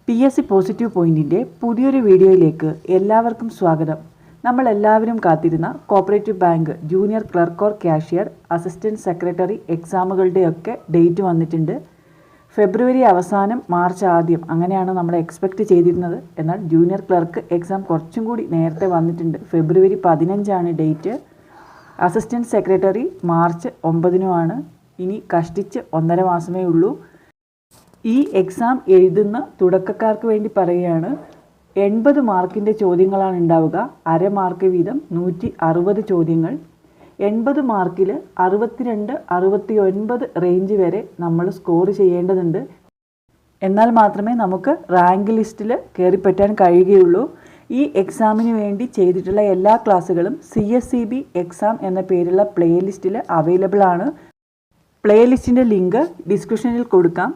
PSC positive പോയിന്റിൻ്റെ പുതിയൊരു വീഡിയോയിലേക്ക് എല്ലാവർക്കും സ്വാഗതം. നമ്മളെല്ലാവരും കാത്തിരുന്ന cooperative bank junior clerk or cashier, assistant secretary എക്സാമുകളുടെയൊക്കെ ഡേറ്റ് വന്നിട്ടുണ്ട്. ഫെബ്രുവരി അവസാനം മാർച്ച് ആദ്യം അങ്ങനെയാണ് നമ്മൾ എക്സ്പെക്റ്റ് ചെയ്തിരുന്നത്. എന്നാൽ ജൂനിയർ ക്ലർക്ക് എക്സാം കുറച്ചും കൂടി നേരത്തെ വന്നിട്ടുണ്ട്. ഫെബ്രുവരി 15 ഡേറ്റ്. അസിസ്റ്റൻറ്റ് സെക്രട്ടറി മാർച്ച് 9 ഇനി കഷ്ടിച്ച് 1.5 മാസമേ ഉള്ളൂ. ഈ എക്സാം എഴുതുന്ന തുടക്കക്കാർക്ക് വേണ്ടി പറയുകയാണ്. 80 മാർക്കിൻ്റെ ചോദ്യങ്ങളാണ് ഉണ്ടാവുക. അര മാർക്ക് വീതം 160 ചോദ്യങ്ങൾ. 80 മാർക്കിൽ 62, 69 റേഞ്ച് വരെ നമ്മൾ സ്കോർ ചെയ്യേണ്ടതുണ്ട്. എന്നാൽ മാത്രമേ നമുക്ക് റാങ്ക് ലിസ്റ്റിൽ കയറിപ്പറ്റാൻ കഴിയുകയുള്ളൂ. ഈ എക്സാമിന് വേണ്ടി ചെയ്തിട്ടുള്ള എല്ലാ ക്ലാസ്സുകളും CSCB എക്സാം എന്ന പേരുള്ള പ്ലേലിസ്റ്റിൽ അവൈലബിൾ ആണ്. പ്ലേലിസ്റ്റിൻ്റെ ലിങ്ക് ഡിസ്ക്രിപ്ഷനിൽ കൊടുക്കാം.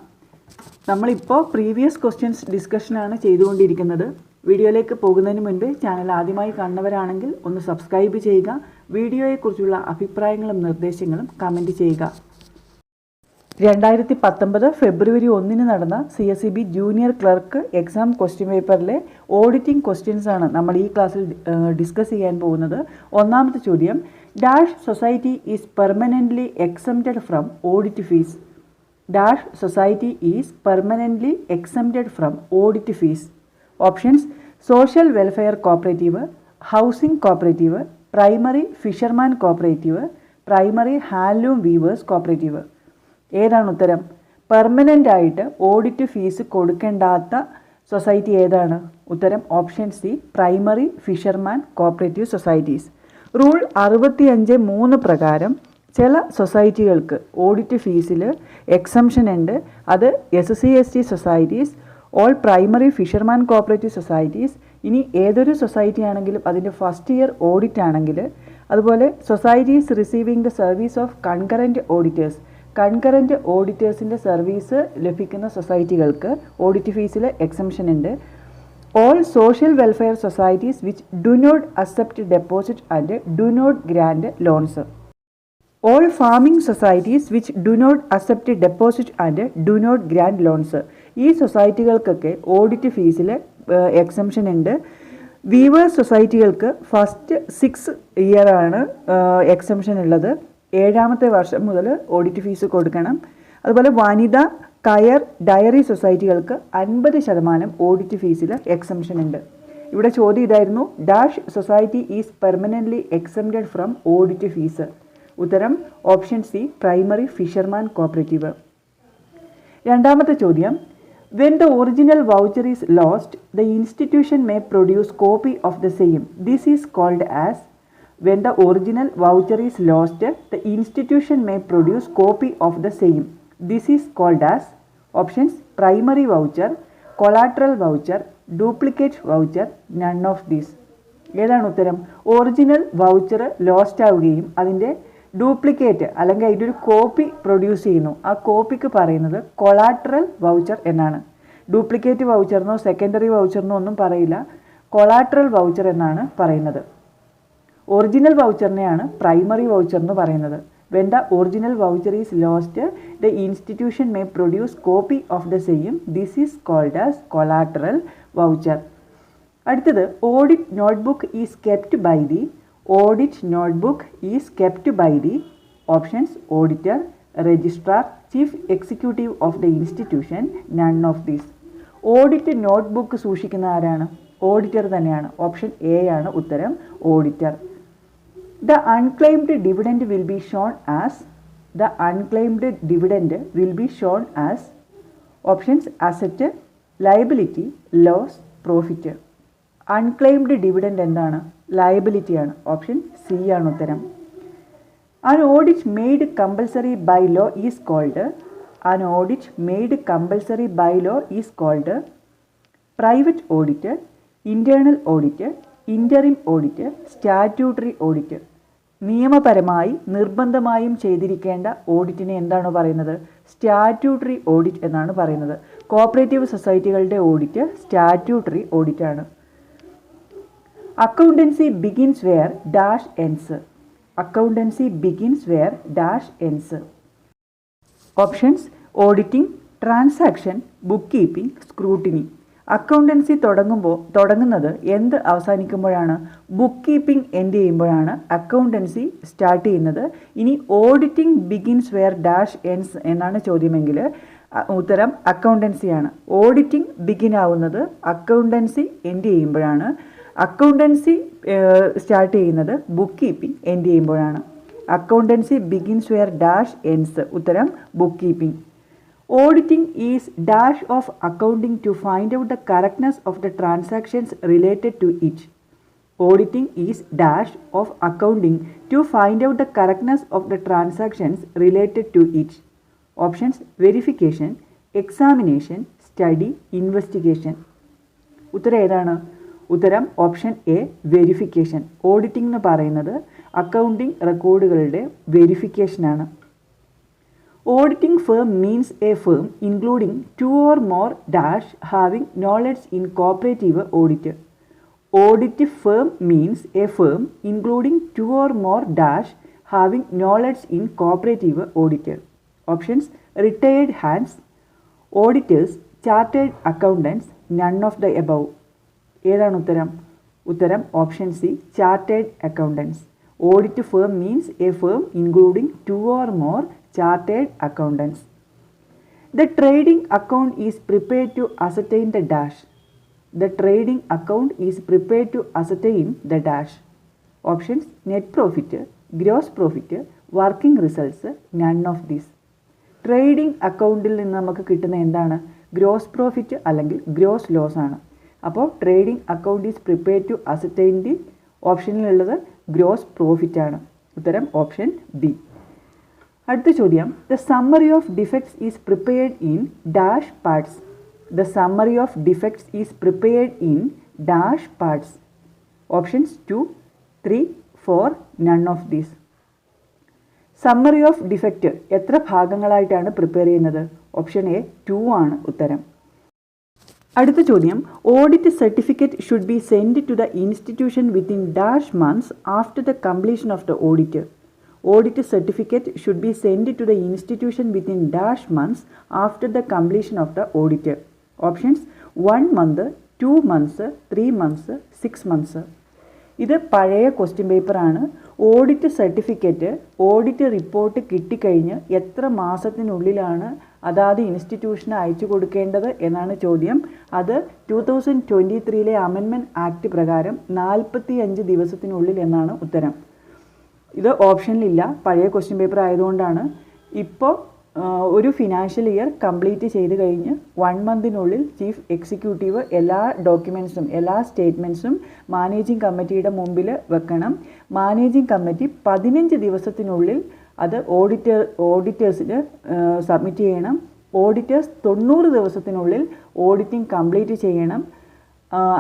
നമ്മളിപ്പോൾ പ്രീവിയസ് ക്വസ്റ്റ്യൻസ് ഡിസ്കഷനാണ് ചെയ്തുകൊണ്ടിരിക്കുന്നത്. വീഡിയോയിലേക്ക് പോകുന്നതിന് മുൻപ് ചാനൽ ആദ്യമായി കാണുന്നവരാണെങ്കിൽ ഒന്ന് സബ്സ്ക്രൈബ് ചെയ്യുക. വീഡിയോയെക്കുറിച്ചുള്ള അഭിപ്രായങ്ങളും നിർദ്ദേശങ്ങളും കമൻറ്റ് ചെയ്യുക. 2019 ഫെബ്രുവരി 1 നടന്ന CSCB junior clerk exam question പേപ്പറിലെ ഓഡിറ്റിംഗ് ക്വസ്റ്റ്യൻസ് ആണ് നമ്മൾ ഈ ക്ലാസ്സിൽ ഡിസ്കസ് ചെയ്യാൻ പോകുന്നത്. ഒന്നാമത്തെ ചോദ്യം, dash society is permanently exempted from audit fees. Dash society is permanently exempted from audit fees. Options: Social Welfare Cooperative, Housing Cooperative, Primary Fisherman Cooperative, Primary Handloom Weavers Cooperative. ഏതാണ് ഉത്തരം? പെർമനൻ്റ് ആയിട്ട് audit fees കൊടുക്കേണ്ടാത്ത society ഏതാണ്? ഉത്തരം option C, primary fisherman cooperative societies. Rule 65(3) പ്രകാരം ചില സൊസൈറ്റികൾക്ക് audit ഫീസിൽ exemption ഉണ്ട്. അത് SC/ST societies, all primary fisherman cooperative societies. ഇനി ഏതൊരു സൊസൈറ്റി ആണെങ്കിലും അതിൻ്റെ ഫസ്റ്റ് ഇയർ ഓഡിറ്റ് ആണെങ്കിൽ, അതുപോലെ societies receiving the service of concurrent auditors, concurrent ഓഡിറ്റേഴ്സിൻ്റെ സർവീസ് ലഭിക്കുന്ന സൊസൈറ്റികൾക്ക് ഓഡിറ്റ് ഫീസിൽ എക്സംഷൻ ഉണ്ട്. All social welfare societies which do not accept deposit and do not grant loans. All farming societies which do not accept deposit and do not grant loans. ഈ സൊസൈറ്റികൾക്കൊക്കെ audit ഫീസിൽ exemption ഉണ്ട്. Weavers സൊസൈറ്റികൾക്ക് first 6 ഇയറാണ് exemption ഉള്ളത്. 7ാമത്തെ വർഷം മുതൽ ഓഡിറ്റ് ഫീസ് കൊടുക്കണം. അതുപോലെ വനിത, കയർ, ഡയറി സൊസൈറ്റികൾക്ക് 50% ഓഡിറ്റ് ഫീസിൽ എക്സംഷൻ ഉണ്ട്. ഇവിടെ ചോദ്യം ഇതായിരുന്നു, dash society is permanently exempted from audit fees. ഉത്തരം option C, primary fisherman cooperative. രണ്ടാമത്തെ ചോദ്യം, when the original voucher is lost the institution may produce copy of the same. This is called as. When the original voucher is lost the institution may produce copy of the same. This is called as. Options: primary voucher, collateral voucher, duplicate voucher, none of these. ഏതാണ് ഉത്തരം? Original voucher lost ആവുകയും അതിൻ്റെ duplicate അല്ലെങ്കിൽ അതിൻ്റെ ഒരു copy produce ചെയ്യുന്നു. ആ കോപ്പിക്ക് പറയുന്നത് കൊളാട്രൽ വൗച്ചർ എന്നാണ്. ഡ്യൂപ്ലിക്കേറ്റ് വൗച്ചറിനോ സെക്കൻഡറി വൗച്ചറിനോ ഒന്നും പറയില്ല. കൊളാട്രൽ വൗച്ചർ എന്നാണ് പറയുന്നത്. ഒറിജിനൽ വൗച്ചറിനെയാണ് പ്രൈമറി വൗച്ചർ എന്ന് പറയുന്നത്. When the original voucher is lost the institution may produce copy of the same. This is called as collateral voucher. അടുത്തത്, audit notebook is kept by the. Audit notebook is kept by the. Options: auditor, registrar, chief executive of the institution, none of these. Audit notebook സൂക്ഷിക്കുന്ന ആരാണ്? Auditor തന്നെയാണ്. Option A ആണ് ഉത്തരം, auditor. The unclaimed dividend will be shown as. The unclaimed dividend will be shown as. Options: asset, liability, loss, profit. Unclaimed dividend എന്താണ്? ലയബിലിറ്റിയാണ്. Option C ആണ് ഉത്തരം. An audit made compulsory by law is called. An audit made compulsory by law is called private audit, internal audit, interim audit, statutory audit. നിയമപരമായി നിർബന്ധമായും ചെയ്തിരിക്കേണ്ട ഓഡിറ്റിനെ എന്താണ് പറയുന്നത്? Statutory audit എന്നാണ് പറയുന്നത്. കോപ്പറേറ്റീവ് സൊസൈറ്റികളുടെ ഓഡിറ്റ് സ്റ്റാറ്റ്യൂട്ടറി ഓഡിറ്റാണ്. Accountancy begins where dash ends. Accountancy begins where dash ends. Options: auditing, transaction, bookkeeping, scrutiny. Accountancy തുടങ്ങുന്നത് എന്ത് അവസാനിക്കുമ്പോഴാണ്? ബുക്ക് കീപ്പിംഗ് എൻഡ് ചെയ്യുമ്പോഴാണ് അക്കൗണ്ടൻസി സ്റ്റാർട്ട് ചെയ്യുന്നത്. ഇനി auditing begins where dash ends എന്നാണ് ചോദ്യമെങ്കിൽ ഉത്തരം അക്കൗണ്ടൻസിയാണ്. ഓഡിറ്റിംഗ് ബിഗിൻ ആവുന്നത് അക്കൗണ്ടൻസി എൻഡ് ചെയ്യുമ്പോഴാണ്. അക്കൗണ്ടൻസി സ്റ്റാർട്ട് ചെയ്യുന്നത് ബുക്ക് കീപ്പിംഗ് എൻഡ് ചെയ്യുമ്പോഴാണ്. Accountancy begins where dash ends ഉത്തരം bookkeeping. Auditing is dash of accounting to find out the correctness of the transactions related to it. Auditing is dash of accounting to find out the correctness of the transactions related to it. Options: verification, examination, study, investigation. ഉത്തരം ഏതാണ്? ഉത്തരം option A verification. Auditing എന്ന് പറയുന്നത് accounting റെക്കോർഡുകളുടെ വെരിഫിക്കേഷനാണ്. Auditing firm means a firm including two or more dash having knowledge in cooperative audit. Audit firm means a firm including two or more dash having knowledge in cooperative audit. Options: retired hands, auditors, chartered accountants, none of the above. ഏതാണ് ഉത്തരം? ഉത്തരം option C chartered accountants. Audit firm means a firm including two or more chartered accountants. The trading account is prepared to ascertain the dash. The trading account is prepared to ascertain the dash. Options: net profit, gross profit, working results, none of these. Trading അക്കൗണ്ടിൽ നിന്ന് നമുക്ക് കിട്ടുന്ന എന്താണ്? Gross profit അല്ലെങ്കിൽ gross loss ആണ്. അപ്പോൾ trading account is prepared to ascertain the ഓപ്ഷനിലുള്ളത് gross profit ആണ്. ഉത്തരം ഓപ്ഷൻ ബി. അടുത്ത ചോദ്യം, the summary of defects is prepared in dash parts. The summary of defects is prepared in dash parts. Options 2, 3, 4, none of these. Summary of defect എത്ര ഭാഗങ്ങളായിട്ടാണ് prepare ചെയ്യുന്നത്? Option A 2 ആണ് ഉത്തരം. അടുത്ത ചോദ്യം, audit certificate should be send to the institution within dash months after the completion of the audit. Audit certificate should be send to the institution within dash months after the completion of the audit. Options 1 month, 2 months, 3 months, 6 months. ഇത് പഴയ question പേപ്പറാണ്. Audit certificate audit report കിട്ടിക്കഴിഞ്ഞ് എത്ര മാസത്തിനുള്ളിലാണ് അതാത് ഇൻസ്റ്റിറ്റ്യൂഷന് അയച്ചു കൊടുക്കേണ്ടത് എന്നാണ് ചോദ്യം. അത് 2023 അമെൻമെൻറ്റ് ആക്ട് പ്രകാരം 45 ദിവസത്തിനുള്ളിൽ എന്നാണ് ഉത്തരം. ഇത് ഓപ്ഷനിലില്ല, പഴയ ക്വസ്റ്റ്യൻ പേപ്പർ ആയതുകൊണ്ടാണ്. ഇപ്പോൾ ഒരു ഫിനാൻഷ്യൽ ഇയർ കംപ്ലീറ്റ് ചെയ്ത് കഴിഞ്ഞ് 1 monthനുള്ളിൽ ചീഫ് എക്സിക്യൂട്ടീവ് എല്ലാ ഡോക്യുമെൻറ്റ്സും എല്ലാ സ്റ്റേറ്റ്മെൻറ്റ്സും മാനേജിംഗ് കമ്മിറ്റിയുടെ മുമ്പിൽ വെക്കണം. മാനേജിംഗ് കമ്മിറ്റി 15 ദിവസത്തിനുള്ളിൽ അത് ഓഡിറ്റേഴ്സിന് സബ്മിറ്റ് ചെയ്യണം. ഓഡിറ്റേഴ്സ് 90 ദിവസത്തിനുള്ളിൽ ഓഡിറ്റിംഗ് കംപ്ലീറ്റ് ചെയ്യണം.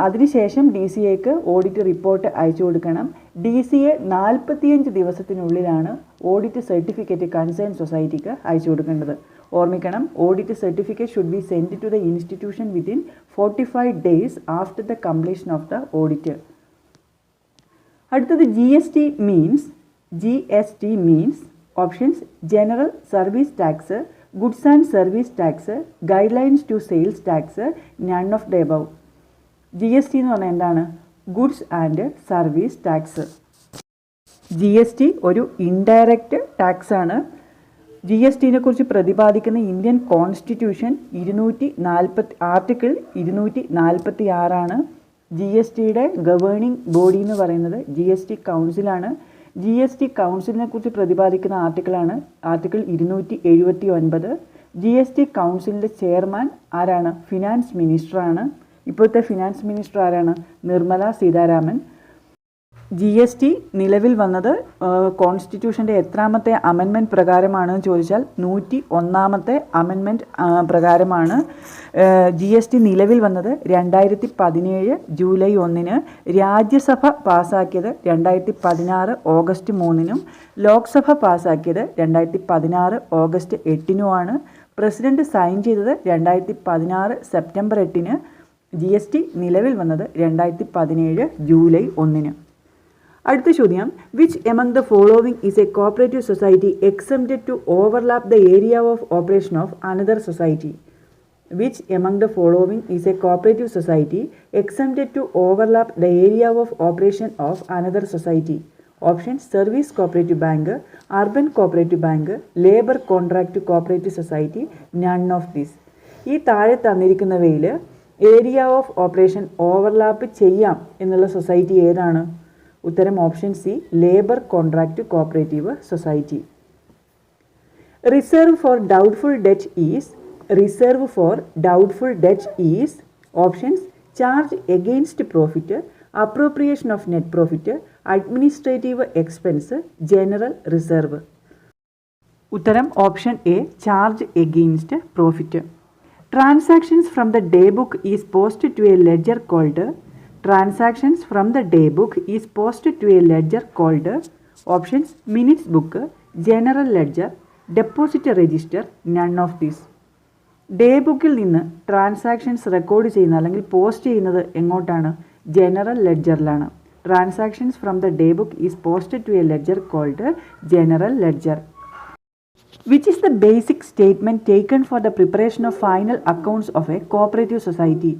അതിനുശേഷം DCAക്ക് ഓഡിറ്റ് റിപ്പോർട്ട് അയച്ചു കൊടുക്കണം. DCA 45 ദിവസത്തിനുള്ളിലാണ് ഓഡിറ്റ് സർട്ടിഫിക്കറ്റ് കൺസേൺ സൊസൈറ്റിക്ക് അയച്ചു കൊടുക്കേണ്ടത്. ഓർമ്മിക്കണം, audit certificate should be send to the institution within 45 days after the completion of the audit. അടുത്തത് GST means options general service tax, goods and service tax, guidelines to sales tax, none of the above. GST എന്ന് പറഞ്ഞാൽ എന്താണ്? Goods and service tax. GST ഒരു indirect tax ആണ്. GSTനെ കുറിച്ച് പ്രതിപാദിക്കുന്ന Indian constitution article 246 ആണ്. GSTയുടെ ഗവേണിംഗ് ബോഡി എന്ന് പറയുന്നത് GST കൗൺസിലാണ്. GST കൗൺസിലിനെ കുറിച്ച് പ്രതിപാദിക്കുന്ന ആർട്ടിക്കിളാണ് ആർട്ടിക്കിൾ 279. GST കൗൺസിലിൻ്റെ ചെയർമാൻ ആരാണ്? ഫിനാൻസ് മിനിസ്റ്ററാണ്. ഇപ്പോഴത്തെ ഫിനാൻസ് മിനിസ്റ്റർ ആരാണ്? നിർമ്മല സീതാരാമൻ. GST നിലവിൽ വന്നത് കോൺസ്റ്റിറ്റ്യൂഷൻ്റെ എത്രാമത്തെ അമെൻമെൻറ്റ് പ്രകാരമാണെന്ന് ചോദിച്ചാൽ 101ാമത്തെ അമെൻമെൻറ്റ് പ്രകാരമാണ്. GST നിലവിൽ വന്നത് 2017 ജൂലൈ 1-ന്, രാജ്യസഭ പാസ്സാക്കിയത് 2016 ഓഗസ്റ്റ് 3-നും, ലോക്സഭ പാസ്സാക്കിയത് 2016 ഓഗസ്റ്റ് 8-നുമാണ്. പ്രസിഡന്റ് സൈൻ ചെയ്തത് 2016 സെപ്റ്റംബർ 8-ന്. GST നിലവിൽ വന്നത് 2017 ജൂലൈ 1-ന്. അടുത്ത ചോദ്യം, which among the following is a cooperative society exempted to overlap the area of operation of another society? which among the following is a cooperative society exempted to overlap the area of operation of another society? Options: Service Cooperative Bank, Urban Cooperative Bank, Labor Contract Cooperative Society, none of this. ഈ താഴെ തന്നിരിക്കുന്നവയിൽ area of operation overlap ചെയ്യാം എന്നുള്ള society ഏതാണ്? ഉത്തരം option C, labour contract cooperative society. Reserve for doubtful debt is options: charge against profit, appropriation of net profit, administrative expense, general reserve. ഉത്തരം option A, charge against profit. Transactions from the day book is posted to a ledger called options: minutes book, general ledger, deposit register, none of these. Day ബുക്കിൽ നിന്ന് transactions record ചെയ്യുന്ന അല്ലെങ്കിൽ post ചെയ്യുന്നത് എങ്ങോട്ടാണ്? General ലെഡ്ജറിലാണ്. Transactions from the day book is posted to a ledger called general ledger. Which is the basic statement taken for the preparation of final accounts of a cooperative society?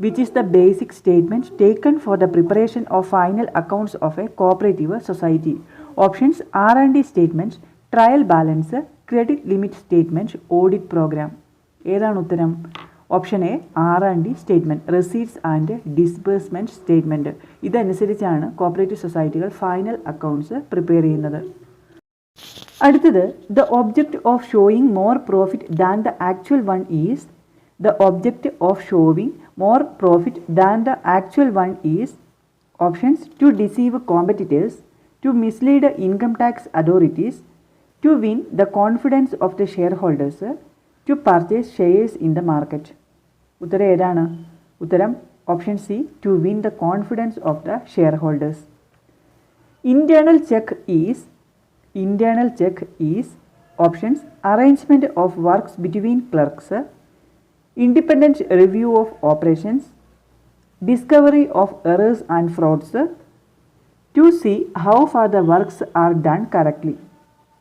Which is the basic statement taken for the preparation of final accounts of a cooperative society? Options: R&D statements, trial balance, credit limit statements, audit program. ഏതാണ് ഉത്തരം? Option A, R&D statement, receipts and disbursement statement. ഇതനുസരിച്ചാണ് cooperative സൊസൈറ്റികൾ final accounts prepare ചെയ്യുന്നത്. അടുത്തത്, the object of showing more profit than the actual one is options: to deceive competitors, to mislead income tax authorities, to win the confidence of the shareholders, to purchase shares in the market. ഉത്തരം ഏതാണ്? ഉത്തരം option C, to win the confidence of the shareholders. Internal check is options: arrangement of works between clerks, independent review of operations, discovery of errors and frauds, to see how far the works are done correctly.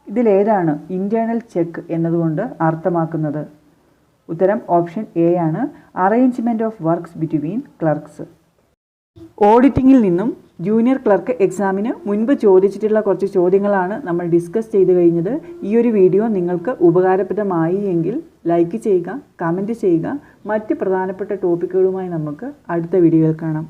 ഇതിലേതാണ് internal check എന്നതുകൊണ്ട് അർത്ഥമാക്കുന്നത്? ഉത്തരം option A ആണ്, arrangement of works between clerks. ഓഡിറ്റിങ്ങിൽ നിന്നും junior clerk എക്സാമിന് മുൻപ് ചോദിച്ചിട്ടുള്ള കുറച്ച് ചോദ്യങ്ങളാണ് നമ്മൾ ഡിസ്കസ് ചെയ്ത് കഴിഞ്ഞത്. ഈ ഒരു വീഡിയോ നിങ്ങൾക്ക് ഉപകാരപ്രദമായി എങ്കിൽ ലൈക്ക് ചെയ്യുക, കമൻറ്റ് ചെയ്യുക. മറ്റ് പ്രധാനപ്പെട്ട ടോപ്പിക്കുകളുമായി നമുക്ക് അടുത്ത വീഡിയോയിൽ കാണാം.